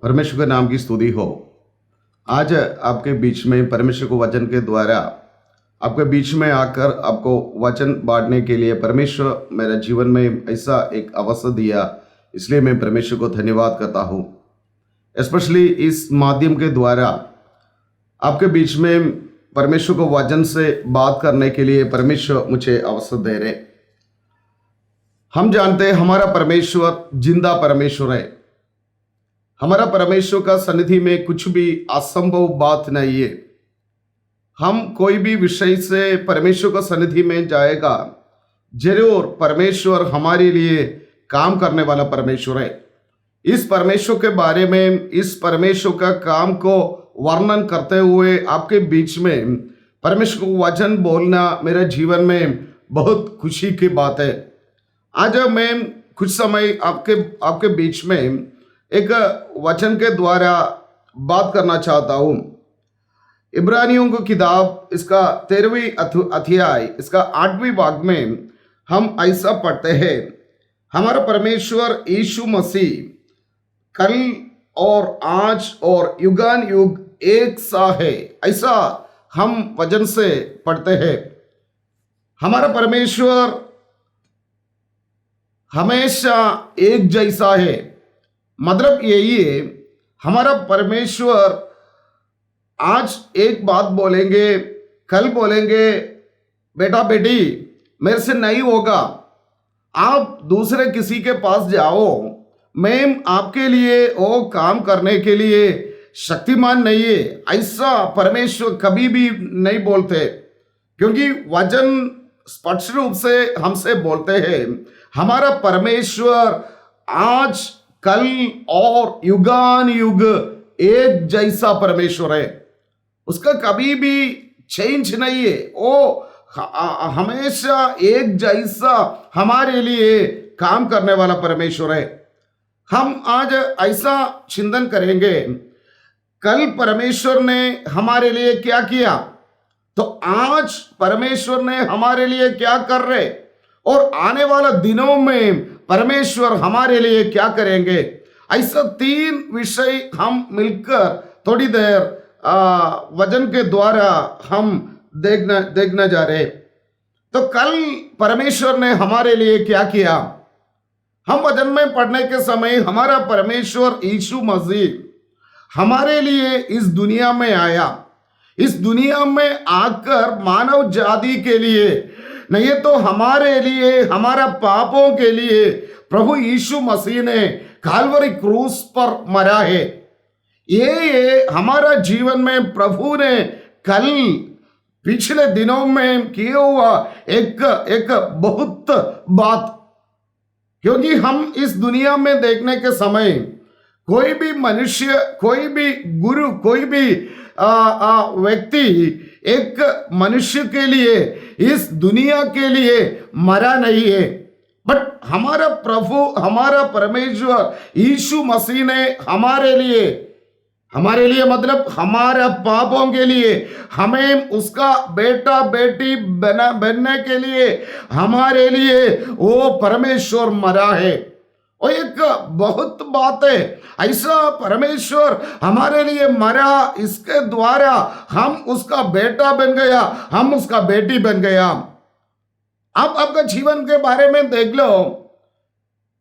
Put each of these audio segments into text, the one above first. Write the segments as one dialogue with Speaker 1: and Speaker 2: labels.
Speaker 1: परमेश्वर के नाम की स्तुति हो। आज आपके बीच में परमेश्वर को वचन के द्वारा आपके बीच में आकर आपको वचन बांटने के लिए परमेश्वर मेरे जीवन में ऐसा एक अवसर दिया, इसलिए मैं परमेश्वर को धन्यवाद करता हूँ। स्पेशली इस माध्यम के द्वारा आपके बीच में परमेश्वर को वचन से बात करने के लिए परमेश्वर मुझे अवसर दे रहे। हम जानते हैं हमारा परमेश्वर जिंदा परमेश्वर है। हमारा परमेश्वर का सन्निधि में कुछ भी असंभव बात नहीं है। हम कोई भी विषय से परमेश्वर का सन्निधि में जाएगा, जरूर परमेश्वर हमारे लिए काम करने वाला परमेश्वर है। इस परमेश्वर के बारे में, इस परमेश्वर का काम को वर्णन करते हुए आपके बीच में परमेश्वर को वचन बोलना मेरे जीवन में बहुत खुशी की बात है। आज मैं कुछ समय आपके बीच में एक वचन के द्वारा बात करना चाहता हूं। इब्रानियों की किताब इसका 13वीं अध्याय इसका 8वीं भाग में हम ऐसा पढ़ते हैं, हमारा परमेश्वर यीशु मसीह कल और आज और युगान युग एक सा है, ऐसा हम वचन से पढ़ते हैं। हमारा परमेश्वर हमेशा एक जैसा है। मतलब यही है, हमारा परमेश्वर आज एक बात बोलेंगे, कल बोलेंगे बेटा बेटी मेरे से नहीं होगा, आप दूसरे किसी के पास जाओ, मैं आपके लिए वो काम करने के लिए शक्तिमान नहीं है, ऐसा परमेश्वर कभी भी नहीं बोलते। क्योंकि वचन स्पष्ट रूप से हमसे बोलते हैं, हमारा परमेश्वर आज कल और युगान युग एक जैसा परमेश्वर है। उसका कभी भी चेंज नहीं है। वो हमेशा एक जैसा हमारे लिए काम करने वाला परमेश्वर है। हम आज ऐसा चिंतन करेंगे, कल परमेश्वर ने हमारे लिए क्या किया, तो आज परमेश्वर ने हमारे लिए क्या कर रहे, और आने वाला दिनों में परमेश्वर हमारे लिए क्या करेंगे। ऐसा 3 विषय हम मिलकर थोड़ी देर वचन के द्वारा हम देखना जा रहे। तो कल परमेश्वर ने हमारे लिए क्या किया, हम वचन में पढ़ने के समय हमारा परमेश्वर यीशु मसीह हमारे लिए इस दुनिया में आया। इस दुनिया में आकर मानव जाति के लिए नहीं तो हमारे लिए, हमारा पापों के लिए प्रभु यीशु मसीह ने काल्वरी क्रूस पर मरा है। ये हमारा जीवन में प्रभु ने कल पिछले दिनों में किया हुआ एक बहुत बात। क्योंकि हम इस दुनिया में देखने के समय कोई भी मनुष्य, कोई भी गुरु, कोई भी व्यक्ति एक मनुष्य के लिए, इस दुनिया के लिए मरा नहीं है। बट हमारा प्रभु, हमारा परमेश्वर यीशु मसीह ने हमारे लिए मतलब हमारा पापों के लिए, हमें उसका बेटा बेटी बनने के लिए हमारे लिए वो परमेश्वर मरा है। और एक बहुत बात है, ऐसा परमेश्वर हमारे लिए मरा, इसके द्वारा हम उसका बेटा बन गया, हम उसका बेटी बन गया। आप आपका जीवन के बारे में देख लो,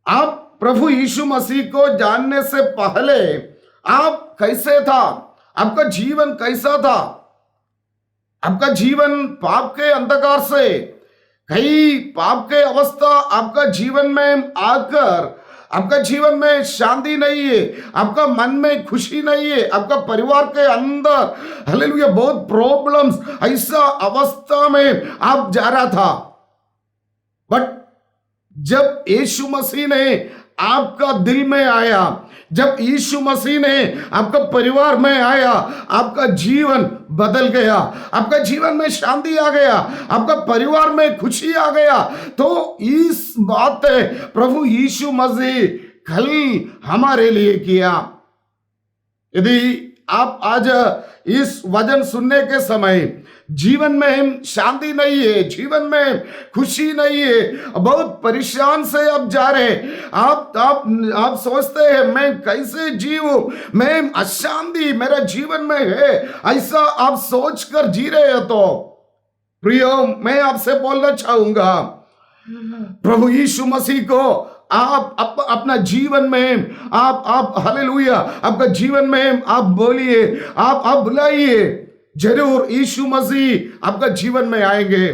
Speaker 1: आप प्रभु यीशु मसीह को जानने से पहले आप कैसे था, आपका जीवन कैसा था। आपका जीवन पाप के अंधकार से, कई पाप के अवस्था आपका जीवन में आकर आपका जीवन में शांति नहीं है, आपका मन में खुशी नहीं है, आपका परिवार के अंदर हालेलुया बहुत प्रॉब्लम्स, ऐसा अवस्था में आप जा रहा था। बट जब यीशु मसीह ने आपका दिल में आया, जब यीशु मसीह ने आपका परिवार में आया, आपका जीवन बदल गया, आपका जीवन में शांति आ गया, आपका परिवार में खुशी आ गया। तो इस बात है प्रभु यीशु मसीह कल हमारे लिए किया। यदि आप आज इस वचन सुनने के समय जीवन में शांति नहीं है, जीवन में खुशी नहीं है, बहुत परेशान से आप जा रहे, आप सोचते हैं मैं कैसे जीऊं, मैं अशांति मेरा जीवन में है, ऐसा आप सोच कर जी रहे हो तो प्रियो मैं आपसे बोलना चाहूंगा, प्रभु यीशु मसीह को आप अपना जीवन में आप हालेलुया, आपका जीवन में आप बोलिए, आप बुलाइए, जरूर यीशु मसीह आपका जीवन में आएंगे।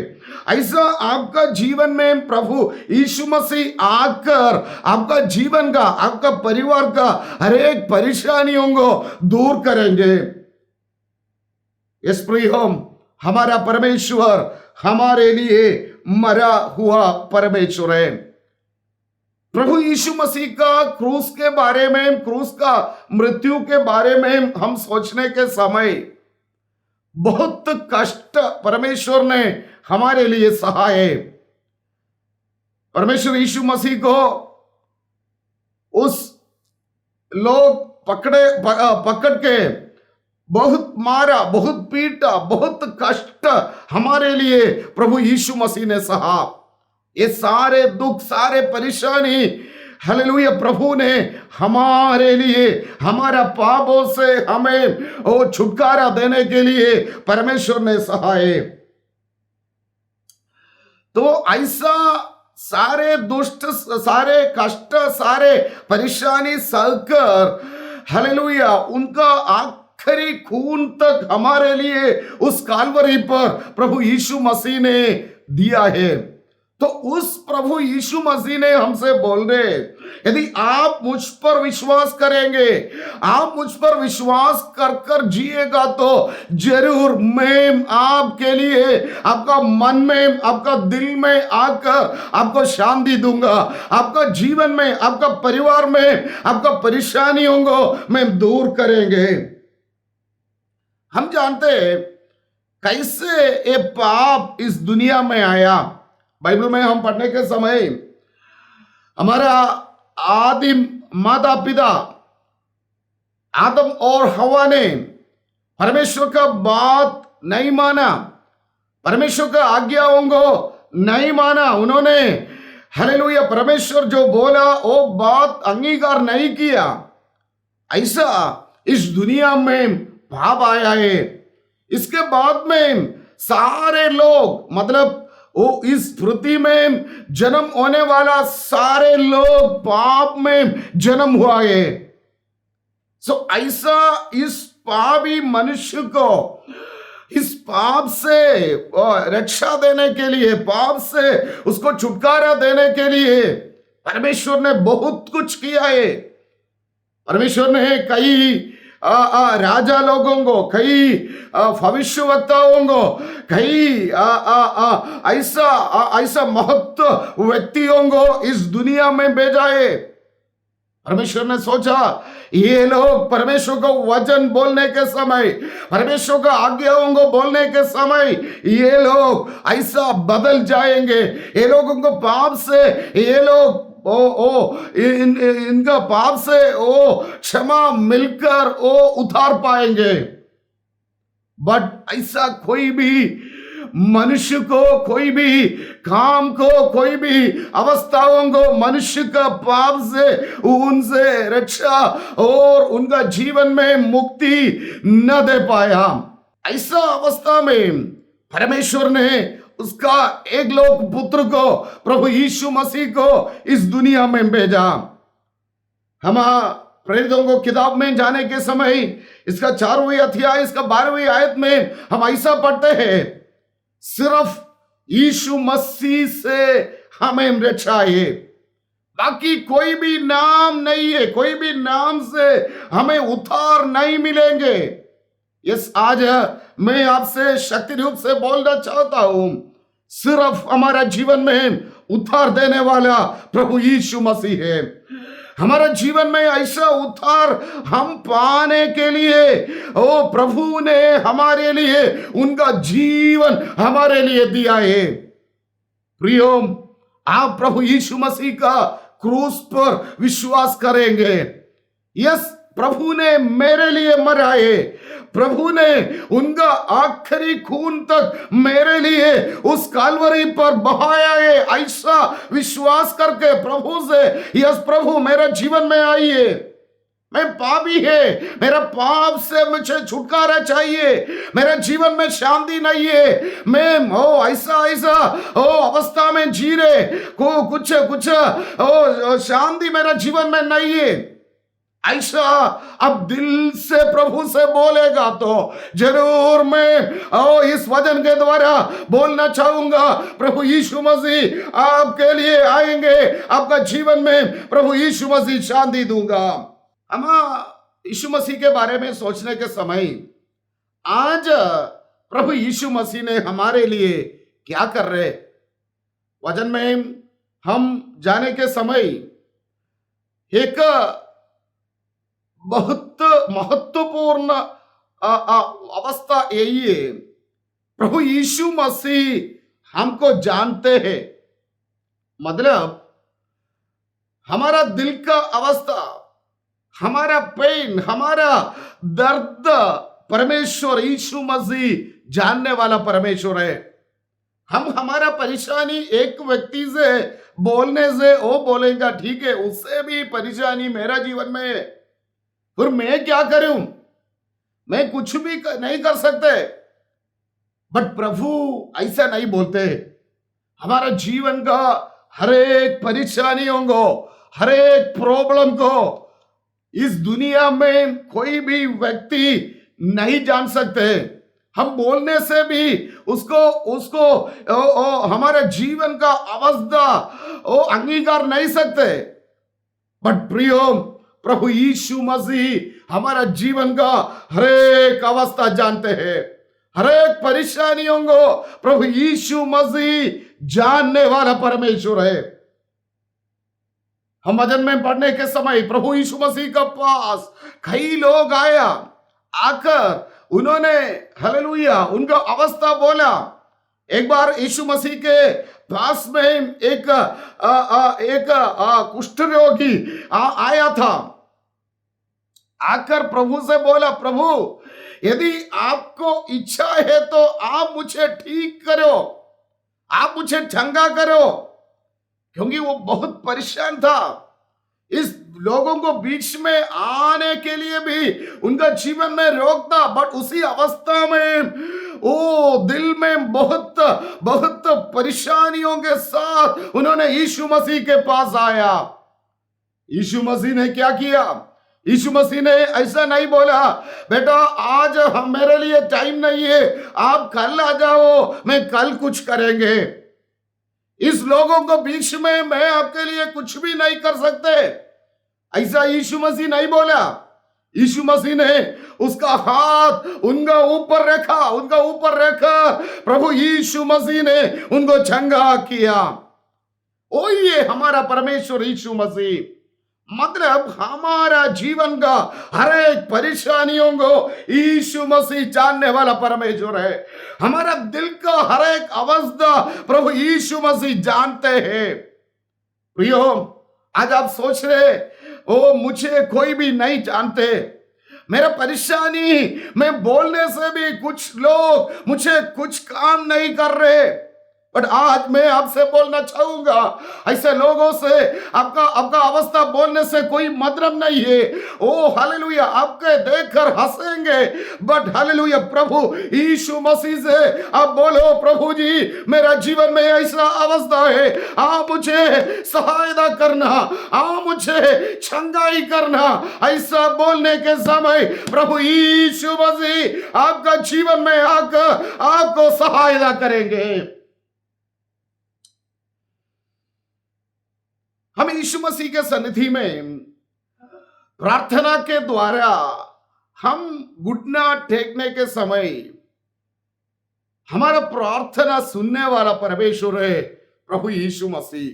Speaker 1: ऐसा आपका जीवन में प्रभु यीशु मसीह आकर आपका जीवन का, आपका परिवार का हर एक परेशानियों को दूर करेंगे। इस प्रियो हमारा परमेश्वर हमारे लिए मरा हुआ परमेश्वर है। प्रभु यीशु मसीह का क्रूस के बारे में, क्रूस का मृत्यु के बारे में हम सोचने के समय बहुत कष्ट परमेश्वर ने हमारे लिए सहा है। परमेश्वर यीशु मसीह को उस लोग पकड़ के बहुत मारा, बहुत पीटा, बहुत कष्ट हमारे लिए प्रभु यीशु मसीह ने सहा। ये सारे दुख, सारे परेशानी हालेलुया प्रभु ने हमारे लिए, हमारा पापों से हमें वो छुटकारा देने के लिए परमेश्वर ने सहाय। तो ऐसा सारे दुष्ट, सारे कष्ट, सारे परेशानी सहकर हालेलुया उनका आखिरी खून तक हमारे लिए उस काल्वरी पर प्रभु यीशु मसीह ने दिया है। तो उस प्रभु यीशु मसीह ने हमसे बोल रहे, यदि आप मुझ पर विश्वास करेंगे, आप मुझ पर विश्वास कर कर जिएगा तो जरूर मैं आपके लिए, आपका मन में, आपका दिल में आकर आपको शांति दूंगा, आपका जीवन में, आपका परिवार में, आपका परेशानियों को मैं दूर करेंगे। हम जानते हैं कैसे ये पाप इस दुनिया में आया। बाइबल में हम पढ़ने के समय हमारा आदिम माता पिता आदम और हवा ने परमेश्वर का बात नहीं माना, परमेश्वर का आज्ञाओं को नहीं माना। उन्होंने हालेलुया परमेश्वर जो बोला वो बात अंगीकार नहीं किया। ऐसा इस दुनिया में पाप आया है। इसके बाद में सारे लोग, मतलब वो इस पृथ्वी में जन्म होने वाला सारे लोग पाप में जन्म हुआ है। सो ऐसा इस पापी मनुष्य को इस पाप से रक्षा देने के लिए, पाप से उसको छुटकारा देने के लिए परमेश्वर ने बहुत कुछ किया है। परमेश्वर ने कई राजा लोगों को, कई भविष्यवक्ताओं को, कई ऐसा महत्व व्यक्तियों को इस दुनिया में भेजा है। परमेश्वर ने सोचा ये लोग परमेश्वर को वचन बोलने के समय, परमेश्वर का आज्ञाओं को बोलने के समय ये लोग ऐसा बदल जाएंगे, ये लोगों को पाप से, ये लोग इनका पाप से क्षमा मिलकर उतार पाएंगे। बट ऐसा कोई भी मनुष्य को, कोई भी काम को, कोई भी अवस्थाओं को मनुष्य का पाप से उनसे रक्षा और उनका जीवन में मुक्ति न दे पाया। ऐसा अवस्था में परमेश्वर ने उसका एक लोक पुत्र को, प्रभु यीशु मसीह को इस दुनिया में भेजा। हम प्रेरितों को किताब में जाने के समय इसका 4वें अध्याय, इसका 12वें आयत में हम ऐसा पढ़ते हैं, सिर्फ यीशु मसीह से हमें रक्षा है, बाकी कोई भी नाम नहीं है, कोई भी नाम से हमें उद्धार नहीं मिलेंगे। यस, आज मैं आपसे शक्ति रूप से बोलना चाहता हूं, सिर्फ हमारा जीवन में उद्धार देने वाला प्रभु यीशु मसीह है। हमारा जीवन में ऐसा उद्धार हम पाने के लिए प्रभु ने हमारे लिए उनका जीवन हमारे लिए दिया है। प्रियो, आप प्रभु यीशु मसीह का क्रूस पर विश्वास करेंगे। यस, प्रभु ने मेरे लिए मरा है, प्रभु ने उनका आखिरी खून तक मेरे लिए उस कालवरी पर बहाया है। ऐसा विश्वास करके प्रभु से, यस प्रभु मेरे जीवन में आइए, मैं पापी है, मेरा पाप से मुझे छुटकारा चाहिए, मेरे जीवन में शांति नहीं है, मैं ऐसा ऐसा अवस्था में जी रहे को कुछ शांति मेरा जीवन में नहीं है। ऐसा अब दिल से प्रभु से बोलेगा तो जरूर मैं इस वचन के द्वारा बोलना चाहूंगा, प्रभु यीशु मसीह आपके लिए आएंगे, आपका जीवन में प्रभु यीशु मसीह शांति दूंगा। हम यीशु मसीह के बारे में सोचने के समय आज प्रभु यीशु मसीह ने हमारे लिए क्या कर रहे, वचन में हम जाने के समय एक बहुत महत्वपूर्ण अवस्था यही है, प्रभु यीशु मसीह हमको जानते हैं। मतलब हमारा दिल का अवस्था, हमारा पेन, हमारा दर्द परमेश्वर यीशु मसीह जानने वाला परमेश्वर है। हम हमारा परेशानी एक व्यक्ति से बोलने से वो बोलेगा ठीक है, उससे भी परेशानी मेरा जीवन में है, फिर मैं क्या करूं, मैं कुछ भी नहीं कर सकते। बट प्रभु ऐसा नहीं बोलते। हमारा जीवन का हर एक परेशानियों को, हर एक प्रॉब्लम को इस दुनिया में कोई भी व्यक्ति नहीं जान सकते। हम बोलने से भी उसको हमारे जीवन का अवस्था अंगीकार नहीं सकते। बट प्रियो, प्रभु यीशु मसीह हमारा जीवन का हर एक अवस्था जानते हैं, हर एक परेशानियों को प्रभु यीशु मसीह जानने वाला परमेश्वर है। हम वचन में पढ़ने के समय प्रभु यीशु मसीह के पास कई लोग आकर उन्होंने हालेलुया उनका अवस्था बोला। एक बार यीशु मसीह के पास में एक कुष्ठ रोगी आया था, आकर प्रभु से बोला, प्रभु यदि आपको इच्छा है तो आप मुझे ठीक करो, आप मुझे चंगा करो, क्योंकि वो बहुत परेशान था। इस लोगों को बीच में आने के लिए भी उनका जीवन में रोक था, बट उसी अवस्था में वो दिल में बहुत बहुत परेशानियों के साथ उन्होंने यीशु मसीह के पास आया। यीशु मसीह ने क्या किया? यीशु मसीह ने ऐसा नहीं बोला, बेटा आज हम मेरे लिए टाइम नहीं है, आप कल आ जाओ, मैं कल कुछ करेंगे। इस लोगों को बीच में मैं आपके लिए कुछ भी नहीं कर सकते, ऐसा यीशु मसीह नहीं बोला। यीशु मसीह ने उसका हाथ उनका ऊपर रखा, प्रभु यीशु मसीह ने उनको चंगा किया। ओ ये हमारा परमेश्वर यीशु मसीह, मतलब हमारा जीवन का हर एक परेशानियों को यीशु मसीह जानने वाला परमेश्वर है। हमारा दिल का हर एक अवस्था प्रभु यीशु मसीह जानते हैं। प्रियो, आज आप सोच रहे ओ मुझे कोई भी नहीं जानते, मेरा परेशानी मैं बोलने से भी कुछ लोग मुझे कुछ काम नहीं कर रहे, बट आज मैं आपसे बोलना चाहूंगा, ऐसे लोगों से आपका अवस्था बोलने से कोई मतलब नहीं है। ओ हालेलुया, आपके देखकर हंसेंगे, बट हालेलुया प्रभु यीशु मसीह से आप बोलो, प्रभु जी मेरा जीवन में ऐसा अवस्था है, आप मुझे सहायता करना, आप मुझे चंगाई करना। ऐसा बोलने के समय प्रभु यीशु मसीह आपका जीवन में आकर आपको सहायता करेंगे। हम यीशु मसीह के सन्निधि में प्रार्थना के द्वारा हम घुटना टेकने के समय हमारा प्रार्थना सुनने वाला परमेश्वर है प्रभु यीशु मसीह।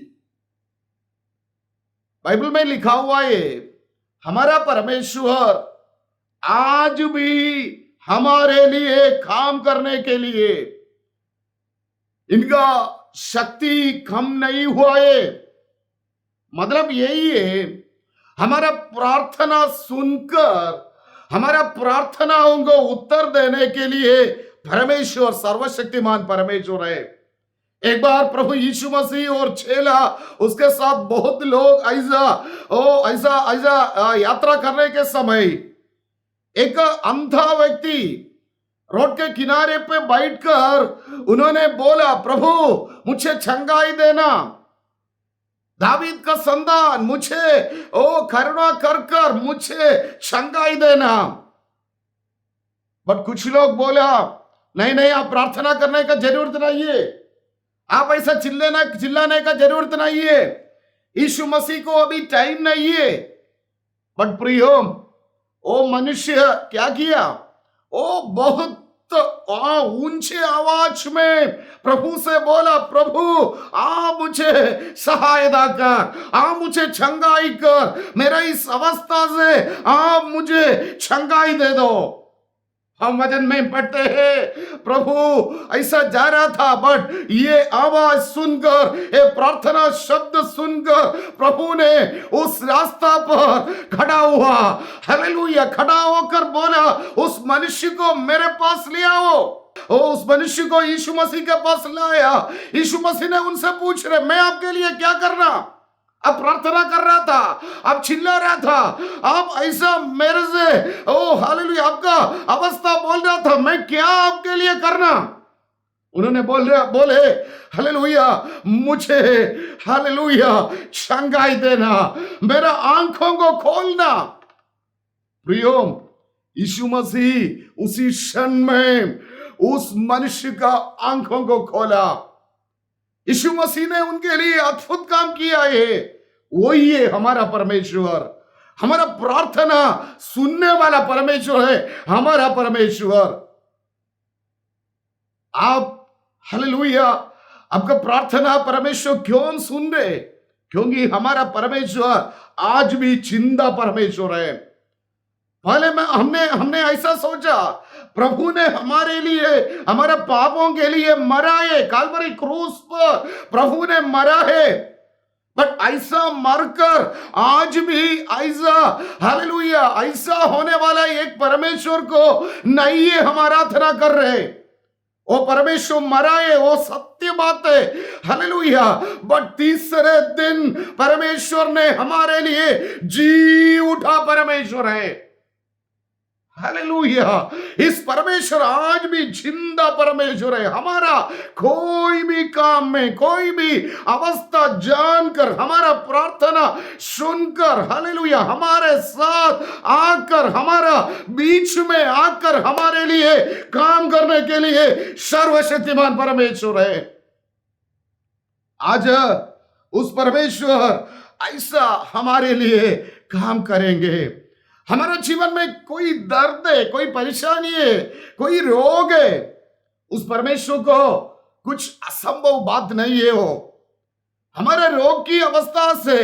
Speaker 1: बाइबल में लिखा हुआ है, हमारा परमेश्वर आज भी हमारे लिए काम करने के लिए इनका शक्ति कम नहीं हुआ है। मतलब यही है, हमारा प्रार्थना सुनकर हमारा प्रार्थनाओं को उत्तर देने के लिए परमेश्वर सर्वशक्तिमान परमेश्वर है। एक बार प्रभु यीशु मसीह और चेला उसके साथ बहुत लोग ऐसा ऐसा यात्रा करने के समय एक अंधा व्यक्ति रोड के किनारे पे बैठकर उन्होंने बोला, प्रभु मुझे चंगाई देना, दावीद का संतान मुझे करुणा कर कर मुझे चंगाई देना। बट कुछ लोग बोला, नहीं नहीं, आप प्रार्थना करने का जरूरत नहीं है, आप ऐसा चिल्लाने का जरूरत नहीं है, यीशु मसीह को अभी टाइम नहीं है। बट प्रियो, ओ मनुष्य क्या किया, ओ बहुत ऊंचे आवाज में प्रभु से बोला, प्रभु आप मुझे सहायता कर, आप मुझे चंगाई कर, मेरा इस अवस्था से आप मुझे चंगाई दे दो। हम वचन में पढ़ते हैं, प्रभु ऐसा जा रहा था, बट ये आवाज सुनकर, ये प्रार्थना शब्द सुनकर प्रभु ने उस रास्ता पर खड़ा हुआ, हालेलुया, खड़ा होकर बोला, उस मनुष्य को मेरे पास ले आओ। उस मनुष्य को यीशु मसीह के पास लाया। यीशु मसीह ने उनसे पूछ रहे, मैं आपके लिए क्या करना? अब प्रार्थना कर रहा था, अब चिल्ला रहा था, आप ऐसा मेरे से हालेलुया आपका अवस्था बोल रहा था, मैं क्या आपके लिए करना? उन्होंने बोले हालेलुया, मुझे हालेलुया चंगाई देना, मेरा आंखों को खोलना। प्रियो, यीशु मसीह उसी क्षण में उस मनुष्य का आंखों को खोला। यीशु मसीह ने उनके लिए अद्भुत काम किया है। वही है हमारा परमेश्वर, हमारा प्रार्थना सुनने वाला परमेश्वर है हमारा परमेश्वर। आप हालेलुया आपका प्रार्थना परमेश्वर क्यों सुन रहे? क्योंकि हमारा परमेश्वर आज भी जिंदा परमेश्वर है। पहले में हमने ऐसा सोचा, प्रभु ने हमारे लिए, हमारे पापों के लिए मरा है, काल्वरी क्रूस पर प्रभु ने मरा है। बट ऐसा मरकर आज भी ऐसा हालेलुया ऐसा होने वाला एक परमेश्वर को नहीं है हम आराधना कर रहे। वो परमेश्वर मरा है, वो सत्य बात है, हालेलुया। बट तीसरे दिन परमेश्वर ने हमारे लिए जी उठा परमेश्वर है, हालेलुया। इस परमेश्वर आज भी जिंदा परमेश्वर है। हमारा कोई भी काम में, कोई भी अवस्था जानकर, हमारा प्रार्थना सुनकर, हालेलुया हमारे साथ आकर, हमारा बीच में आकर हमारे लिए काम करने के लिए सर्वशक्तिमान परमेश्वर है। आज उस परमेश्वर ऐसा हमारे लिए काम करेंगे। हमारे जीवन में कोई दर्द है, कोई परेशानी है, कोई रोग है, उस परमेश्वर को कुछ असंभव बात नहीं है। वो हमारे रोग की अवस्था से,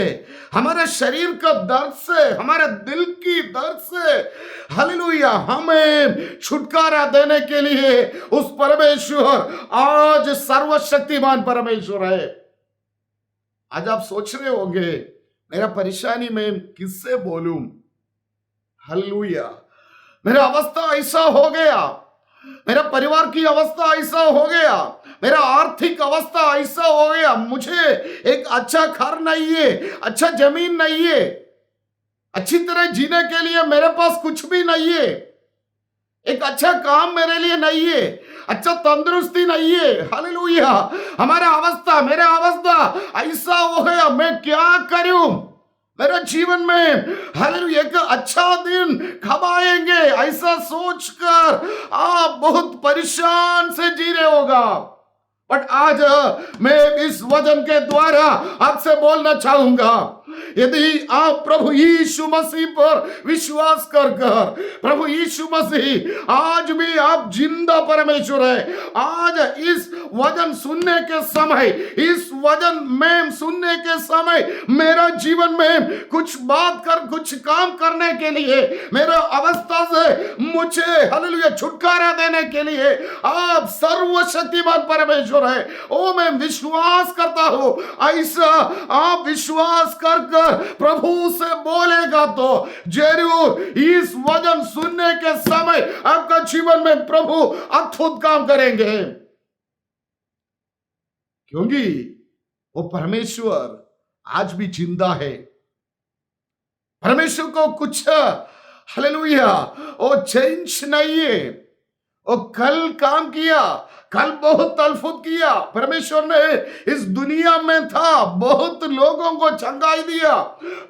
Speaker 1: हमारे शरीर का दर्द से, हमारे दिल की दर्द से हालेलुया हमें छुटकारा देने के लिए उस परमेश्वर आज सर्वशक्तिमान परमेश्वर है। आज आप सोच रहे होंगे, मेरा परेशानी में किससे बोलूं? हालेलुया, मेरा अवस्था ऐसा हो गया, मेरा परिवार की अवस्था ऐसा हो गया, मेरा आर्थिक अवस्था ऐसा हो गया, मुझे एक अच्छा घर नहीं है, अच्छा जमीन नहीं है, अच्छी तरह जीने के लिए मेरे पास कुछ भी नहीं है, एक अच्छा काम मेरे लिए नहीं है, अच्छा तंदुरुस्ती नहीं है। हालेलुया, हमारा अवस्था, मेरा अवस्था ऐसा हो गया, मैं क्या करूं? मेरे जीवन में हालेलुया एक अच्छा दिन कब आएंगे, ऐसा सोचकर आप बहुत परेशान से जी रहे होगा। बट आज मैं इस वचन के द्वारा आपसे बोलना चाहूंगा, यदि आप प्रभु यीशु मसीह पर विश्वास कर प्रभु यीशु मसीह आज भी आप जिंदा परमेश्वर है। आज इस वचन सुनने के समय, इस वचन में सुनने के समय मेरा जीवन में कुछ बात कर, कुछ काम करने के लिए, मेरा अवस्था से मुझे हालेलुया छुटकारा देने के लिए आप सर्वशक्तिमान परमेश्वर परमेश्वर है। ओ मैं विश्वास करता हूं। ऐसा आप विश्वास कर कर प्रभु से बोलेगा तो जरूर इस वचन सुनने के समय आपका जीवन में प्रभु अद्भुत काम करेंगे, क्योंकि वो परमेश्वर आज भी जिंदा है। परमेश्वर को कुछ हालेलुया वो चेंज नहीं है। वो कल काम किया, कल बहुत अद्भुत किया। परमेश्वर ने इस दुनिया में था, बहुत लोगों को चंगाई दिया,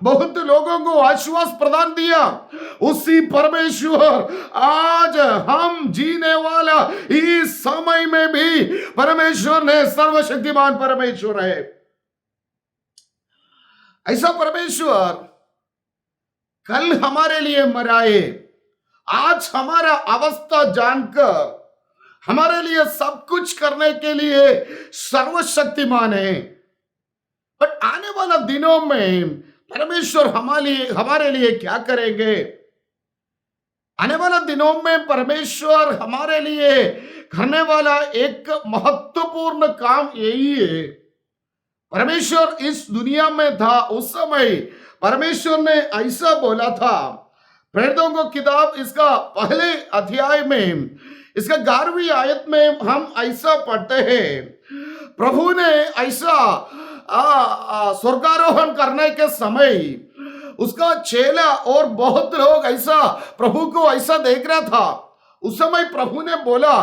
Speaker 1: बहुत लोगों को आश्वास प्रदान दिया। उसी परमेश्वर आज हम जीने वाला इस समय में भी परमेश्वर ने सर्वशक्तिमान परमेश्वर है। ऐसा परमेश्वर कल हमारे लिए मराए, आज हमारा अवस्था जानकर हमारे लिए सब कुछ करने के लिए सर्वशक्तिमान है। बट आने वाला दिनों में परमेश्वर हमारे लिए क्या करेंगे? आने वाला दिनों में परमेश्वर हमारे लिए करने वाला एक महत्वपूर्ण काम यही है। परमेश्वर इस दुनिया में था उस समय परमेश्वर ने ऐसा बोला था। प्रेरितों को किताब इसका पहले अध्याय में इसका 11वीं आयत में हम ऐसा पढ़ते हैं, प्रभु ने ऐसा स्वर्गारोहण करने के समय उसका चेला और बहुत लोग ऐसा प्रभु को ऐसा देख रहा था। उस समय प्रभु ने बोला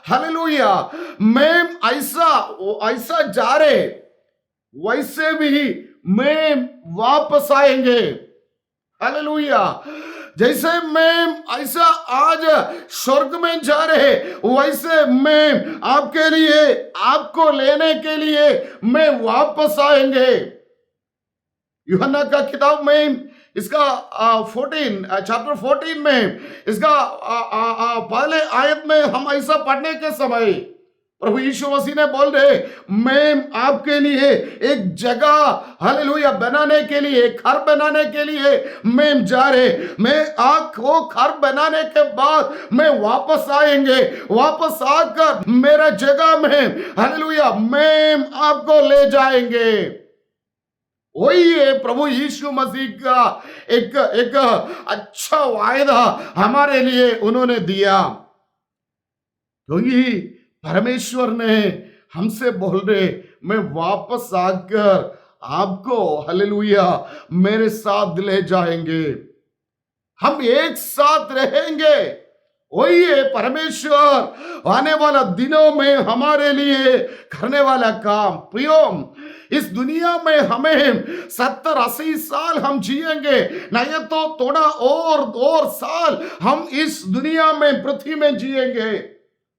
Speaker 1: हालेलुया, मैं ऐसा जा रहे वैसे भी मैं वापस आएंगे। हालेलुया, जैसे मैं ऐसा आज स्वर्ग में जा रहे वैसे मैं आपके लिए आपको लेने के लिए मैं वापस आएंगे। यूहन्ना का किताब में इसका 14 चैप्टर 14 में इसका पहले आयत में हम ऐसा पढ़ने के समय प्रभु यीशु मसीह ने बोल रहे, मैं आपके लिए एक जगह हालेलुया बनाने के लिए, घर बनाने के लिए मैं जा रहे। मैं वो घर बनाने के बाद मैं वापस आएंगे, वापस आकर मेरा जगह में हालेलुया मैं आपको ले जाएंगे। वही है प्रभु यीशु मसीह का एक अच्छा वायदा हमारे लिए उन्होंने दिया, क्योंकि परमेश्वर ने हमसे बोल रहे, मैं वापस आकर आपको हालेलुया मेरे साथ ले जाएंगे, हम एक साथ रहेंगे। वही है परमेश्वर आने वाला दिनों में हमारे लिए करने वाला काम। प्रियो, इस दुनिया में हमें 70-80 साल हम जिएंगे, नहीं तो थोड़ा और साल हम इस दुनिया में पृथ्वी में जिएंगे।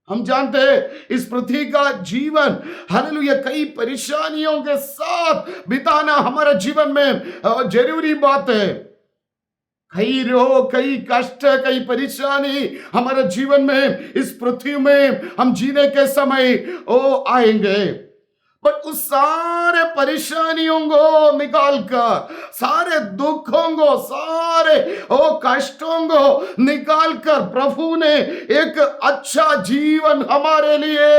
Speaker 1: हम जानते हैं इस पृथ्वी का जीवन हालेलुया कई परेशानियों के साथ बिताना हमारे जीवन में जरूरी बात है। कई रोग, कई कष्ट, कई परेशानी हमारे जीवन में इस पृथ्वी में हम जीने के समय आएंगे। बट उस सारे परेशानियों को निकाल कर, सारे दुखों को, सारे कष्टों को निकाल कर प्रभु ने एक अच्छा जीवन हमारे लिए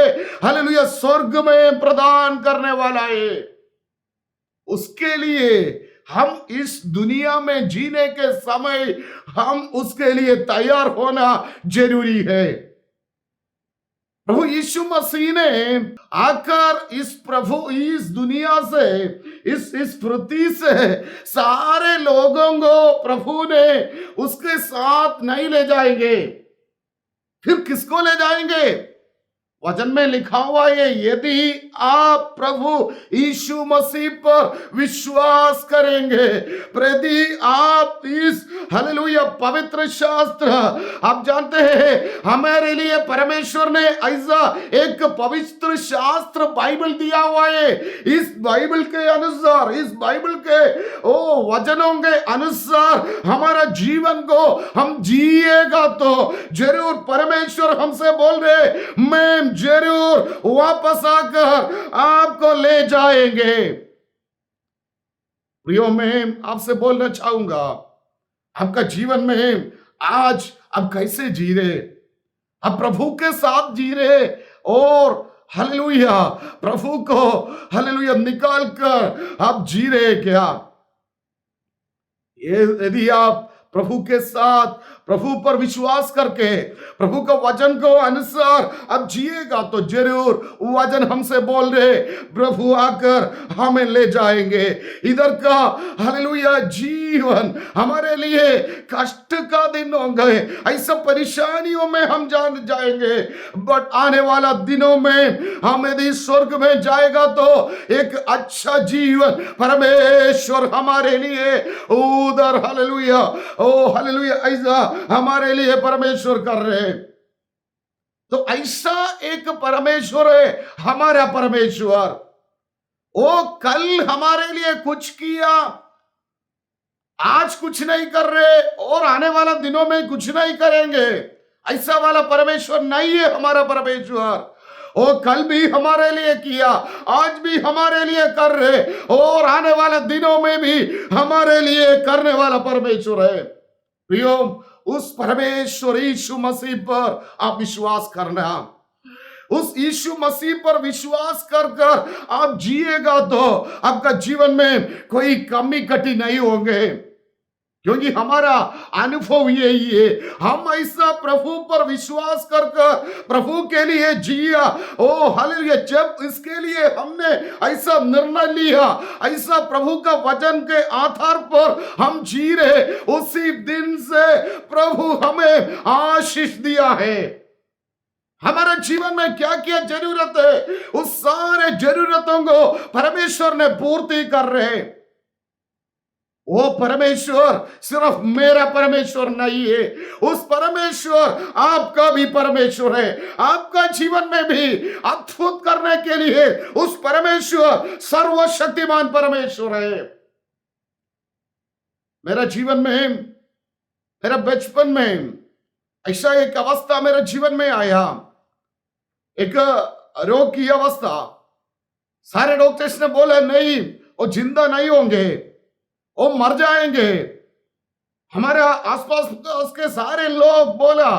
Speaker 1: हालेलुया स्वर्ग में प्रदान करने वाला है। उसके लिए हम इस दुनिया में जीने के समय हम उसके लिए तैयार होना जरूरी है। प्रभु यीशु मसीह ने आकर इस दुनिया से, इस पृथ्वी से सारे लोगों को प्रभु ने उसके साथ नहीं ले जाएंगे। फिर किसको ले जाएंगे? वचन में लिखा हुआ है, यदि आप प्रभु यीशु मसीह पर विश्वास करेंगे, यदि आप इस हालेलुया पवित्र शास्त्र, आप जानते हैं हमारे लिए परमेश्वर ने ऐसा एक पवित्र शास्त्र बाइबल दिया हुआ है। इस बाइबल के अनुसार, इस बाइबल के वचनों के अनुसार हमारा जीवन को हम जिएगा तो जरूर परमेश्वर हमसे बोल रहे, मैं जरूर वापस आकर आपको ले जाएंगे। प्रियो, मैं आपसे बोलना चाहूंगा, आपका जीवन में आज आप कैसे जी रहे? आप प्रभु के साथ जी रहे और हालेलुया प्रभु को हालेलुया निकाल कर आप जी रहे क्या? यदि आप प्रभु के साथ प्रभु पर विश्वास करके प्रभु का वचन को अनुसार अब जिएगा तो जरूर वचन हमसे बोल रहे प्रभु आकर हमें ले जाएंगे। इधर का हालेलुया जीवन हमारे लिए कष्ट का दिन होंगे, ऐसा परेशानियों में हम जान जाएंगे, बट आने वाला दिनों में हम यदि स्वर्ग में जाएगा तो एक अच्छा जीवन परमेश्वर हमारे लिए उधर हालेलुया ओ हालेलुया ऐसा हमारे लिए परमेश्वर कर रहे हैं। तो ऐसा एक परमेश्वर है हमारा परमेश्वर, वो कल हमारे लिए कुछ किया, आज कुछ नहीं कर रहे और आने वाला दिनों में कुछ नहीं करेंगे, ऐसा वाला परमेश्वर नहीं है हमारा परमेश्वर। वो कल भी हमारे लिए किया, आज भी हमारे लिए कर रहे और आने वाले दिनों में भी हमारे लिए करने वाला परमेश्वर है। प्रियो, उस परमेश्वर यीशु मसीह पर आप विश्वास करना, उस यीशु मसीह पर विश्वास कर कर आप जिएगा तो आपका जीवन में कोई कमी कटी नहीं होंगे, क्योंकि हमारा अनुभव यही है। हम ऐसा प्रभु पर विश्वास कर कर प्रभु के लिए जिया, ओ हालेलुया, जब इसके लिए हमने ऐसा निर्णय लिया, ऐसा प्रभु का वचन के आधार पर हम जी रहे, उसी दिन से प्रभु हमें आशीष दिया है। हमारे जीवन में क्या क्या जरूरत है, उस सारे जरूरतों को परमेश्वर ने पूर्ति कर रहे। वो परमेश्वर सिर्फ मेरा परमेश्वर नहीं है, उस परमेश्वर आपका भी परमेश्वर है। आपका जीवन में भी अद्भुत करने के लिए उस परमेश्वर सर्वशक्तिमान परमेश्वर है। मेरा जीवन में, मेरा बचपन में ऐसा एक अवस्था मेरे जीवन में आया, एक रोग की अवस्था। सारे डॉक्टर्स ने बोला नहीं, वो जिंदा नहीं होंगे, वो मर जाएंगे। हमारे आसपास उसके सारे लोग बोला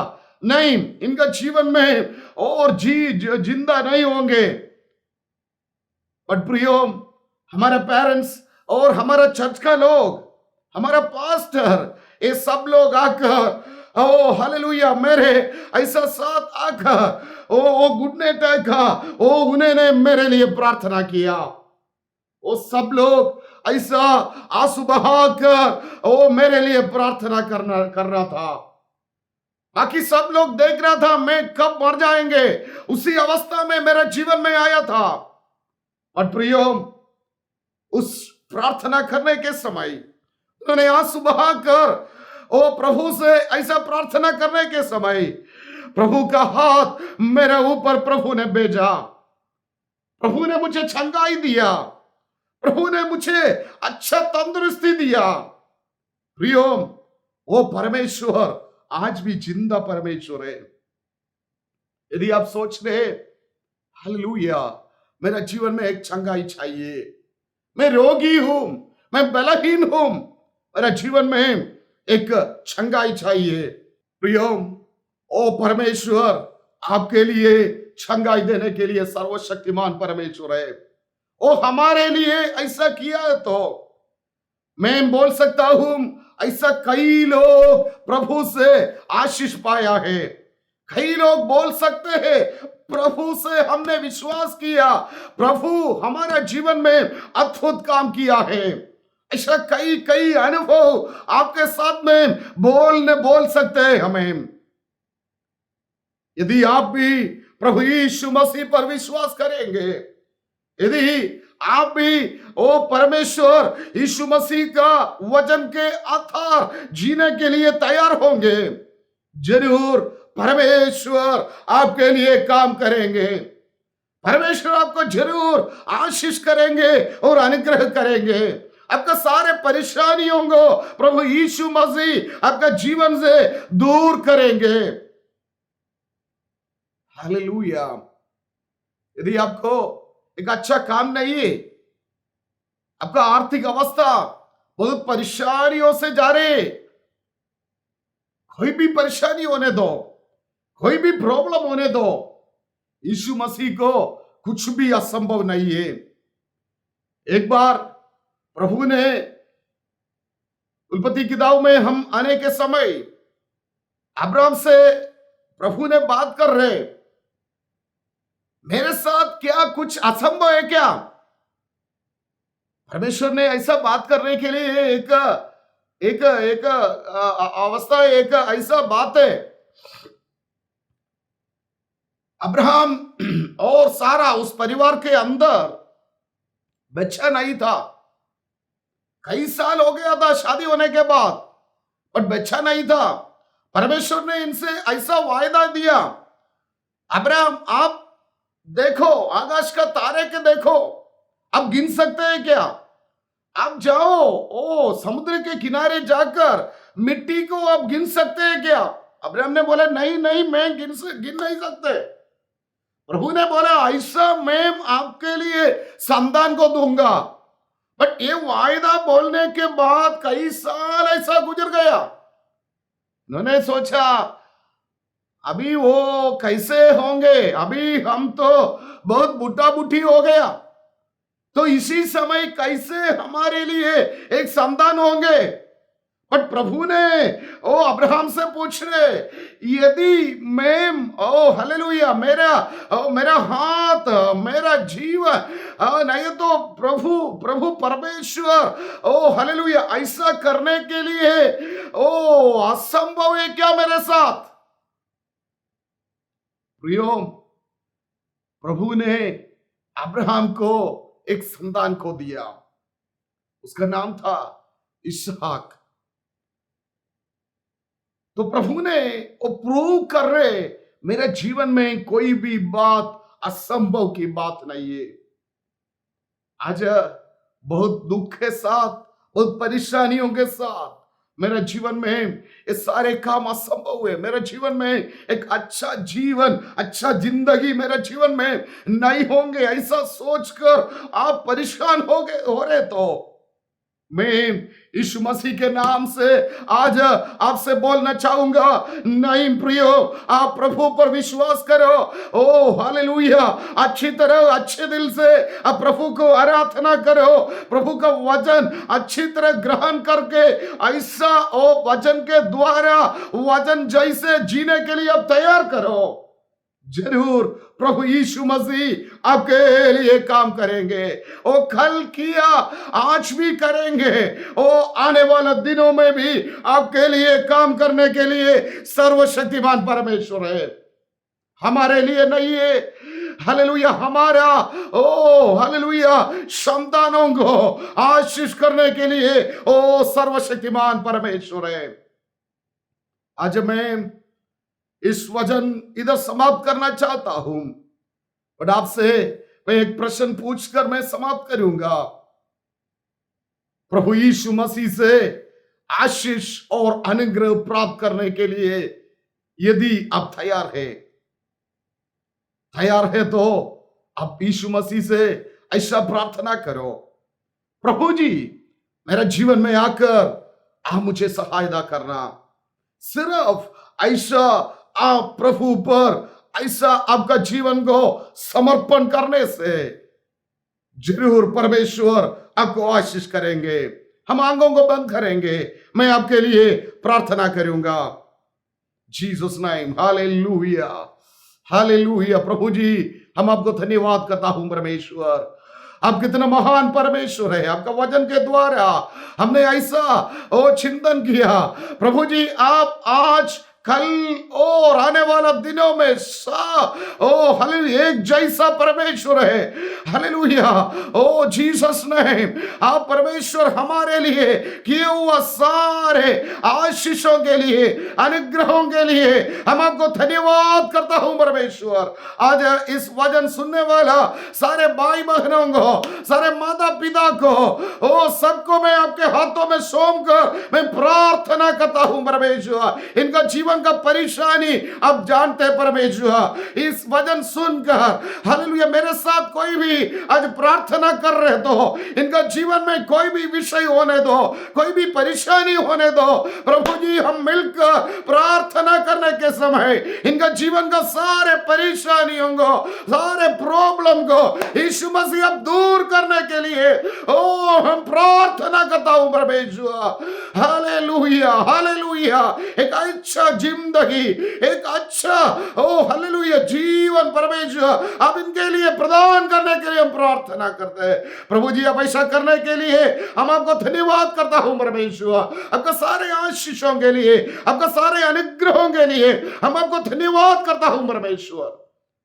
Speaker 1: नहीं, इनका जीवन में और जिंदा नहीं होंगे। बट प्रियो, हमारे पेरेंट्स और हमारा चर्च का लोग, हमारा पास्टर, ये सब लोग आकर ओ हालेलुया मेरे ऐसा साथ आकर ओ घुटने टेका, ओ उन्होंने मेरे लिए प्रार्थना किया। वो सब लोग ऐसा आंसू बहाकर ओ मेरे लिए प्रार्थना कर रहा था। बाकी सब लोग देख रहा था मैं कब मर जाएंगे, उसी अवस्था में मेरा जीवन में आया था। और प्रियो, उस प्रार्थना करने के समय उन्होंने आंसू बहाकर ओ प्रभु से ऐसा प्रार्थना करने के समय प्रभु का हाथ मेरे ऊपर प्रभु ने भेजा, प्रभु ने मुझे चंगाई दिया, प्रभु ने मुझे अच्छा तंदुरुस्ती दिया। प्रियो, वो परमेश्वर आज भी जिंदा परमेश्वर है। यदि आप सोच रहे हालेलुया मेरा जीवन में एक चंगाई चाहिए, मैं रोगी हूं, मैं बलहीन हूं, मेरा जीवन में एक चंगाई चाहिए, प्रियो, ओ परमेश्वर आपके लिए चंगाई देने के लिए सर्वशक्तिमान परमेश्वर है। ओ हमारे लिए ऐसा किया है। तो मैं बोल सकता हूं ऐसा कई लोग प्रभु से आशीष पाया है। कई लोग बोल सकते हैं प्रभु से हमने विश्वास किया, प्रभु हमारा जीवन में अद्भुत काम किया है। ऐसा कई कई अनुभव आपके साथ में बोल सकते हैं हमें। यदि आप भी प्रभु यीशु मसीह पर विश्वास करेंगे, यदि आप भी ओ परमेश्वर यीशु मसीह का वचन के आधार जीने के लिए तैयार होंगे, जरूर परमेश्वर आपके लिए काम करेंगे। परमेश्वर आपको जरूर आशीष करेंगे और अनुग्रह करेंगे। आपका सारे परेशानियों को प्रभु यीशु मसीह आपका जीवन से दूर करेंगे। हालेलुया। यदि आपको एक अच्छा काम नहीं है, आपका आर्थिक अवस्था बहुत परेशानियों से जा रहे, कोई भी परेशानी होने दो, कोई भी प्रॉब्लम होने दो, यीशु मसीह को कुछ भी असंभव नहीं है। एक बार प्रभु ने उत्पत्ति किताब में हम आने के समय अब्राहम से प्रभु ने बात कर रहे, मेरे साथ क्या कुछ असंभव है क्या? परमेश्वर ने ऐसा बात करने के लिए एक एक एक अवस्था, एक ऐसा बात है। अब्राहम और सारा उस परिवार के अंदर बच्चा नहीं था। कई साल हो गया था शादी होने के बाद, पर बच्चा नहीं था। परमेश्वर ने इनसे ऐसा वायदा दिया, अब्राहम आप देखो आकाश का तारे के देखो, आप गिन सकते हैं क्या? आप जाओ ओ समुद्र के किनारे जाकर मिट्टी को आप गिन सकते हैं क्या? अब्राहम ने बोला नहीं नहीं, मैं गिन नहीं सकते। प्रभु ने बोला ऐसा मैं आपके लिए संतान को दूंगा। बट ये वायदा बोलने के बाद कई साल ऐसा गुजर गया। उन्होंने सोचा अभी वो कैसे होंगे, अभी हम तो बहुत बुढ़ा बुढ़ी हो गया, तो इसी समय कैसे हमारे लिए एक संतान होंगे। बट प्रभु ने ओ अब्राहम से पूछ रहे, यदि मैं ओ हालेलुया मेरा हाथ मेरा जीवन नहीं तो प्रभु परमेश्वर ओ हालेलुया ऐसा करने के लिए ओ असंभव है क्या मेरे साथ? प्रियो, प्रभु ने अब्राहम को एक संतान को दिया, उसका नाम था इसहाक। तो प्रभु ने वो प्रूव कर रहे, मेरे जीवन में कोई भी बात असंभव की बात नहीं है। आज बहुत दुख के साथ, बहुत परेशानियों के साथ मेरे जीवन में ये सारे काम असंभव हुए। मेरे जीवन में एक अच्छा जीवन, अच्छा जिंदगी मेरे जीवन में नहीं होंगे, ऐसा सोचकर आप परेशान हो रहे, तो मैं यीशु मसीह के नाम से आज आपसे बोलना चाहूंगा, नहीं प्रियो, आप प्रभु पर विश्वास करो। ओ हालेलुया, अच्छी तरह अच्छे दिल से आप प्रभु को आराधना करो, प्रभु का वचन अच्छी तरह ग्रहण करके ऐसा ओ वचन के द्वारा वचन जैसे जीने के लिए आप तैयार करो। जरूर प्रभु यीशु मसीह आपके लिए काम करेंगे। ओ कल किया आज भी करेंगे, ओ आने वाले दिनों में भी आपके लिए काम करने के लिए सर्वशक्तिमान परमेश्वर है, हमारे लिए नहीं है। हालेलुया, हमारा ओ हालेलुया संतानों को आशीष करने के लिए ओ सर्वशक्तिमान परमेश्वर है। आज मैं इस वचन इधर समाप्त करना चाहता हूं, और आपसे मैं एक प्रश्न पूछकर मैं समाप्त करूंगा। प्रभु यीशु मसीह से आशीष और अनुग्रह प्राप्त करने के लिए यदि आप तैयार है तो आप यीशु मसीह से ऐसा प्रार्थना करो, प्रभु जी मेरे जीवन में आकर आप मुझे सहायता करना। सिर्फ ऐसा आप प्रभु पर ऐसा आपका जीवन को समर्पण करने से जरूर परमेश्वर आपको आशीष करेंगे। हम आंखों को बंद करेंगे, मैं आपके लिए प्रार्थना करूंगा। Jesus name, hallelujah hallelujah. प्रभु जी हम आपको धन्यवाद करता हूं परमेश्वर, आप कितना महान परमेश्वर है। आपका वचन के द्वारा हमने ऐसा ओ चिंतन किया प्रभु जी, आप आज कल और आने वाला दिनों में ओ हालेलुया एक जैसा परमेश्वर है। हालेलुया, ओ जीसस नेम, आप परमेश्वर हमारे लिए किए हुआ सारे आशीषों के लिए, अनुग्रहों के लिए हम आपको धन्यवाद करता हूं परमेश्वर। आज इस वचन सुनने वाला सारे भाई बहनों को, सारे माता पिता को, ओ सबको मैं आपके हाथों में सौंप कर मैं प्रार्थना करता हूं परमेश्वर। इनका जीवन का परेशानी आप जानते हैं परमेश्वर। इस वचन सुनकर हालेलुया मेरे साथ कोई भी आज प्रार्थना कर रहे तो इनका जीवन में कोई भी विषय होने दो, कोई भी परेशानी होने दो प्रभु जी, हम मिलकर प्रार्थना करने के समय इनका जीवन का सारे परेशानियों को, सारे प्रॉब्लम को यीशु मसीह अब दूर करने के लिए ओ हम प्रार्थना करता हूं परमेश्वर। हालेलुया हालेलुया, एक अच्छा जिंदगी, एक अच्छा ओ हालेलुया जीवन परमेश्वर आप इनके लिए प्रदान करने के लिए हम प्रार्थना करते हैं प्रभु जी। अब ऐसा करने के लिए हम आपको धन्यवाद करता हूं परमेश्वर। आपका सारे आशीषों के लिए, आपका सारे अनुग्रहों के लिए हम आपको धन्यवाद करता हूं परमेश्वर।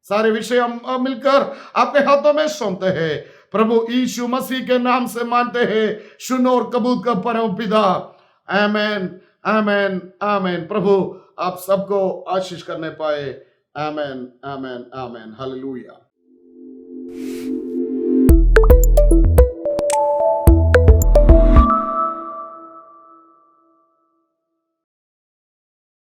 Speaker 1: सारे विषय हम मिलकर आपके हाथों में सौंपते हैं प्रभु यीशु मसीह के नाम से मानते हैं, सुनो और कबूल कर परम पिता। आमेन आमेन आमेन। प्रभु आप सबको आशीष करने पाए। आमेन आमेन आमेन। हालेलुया।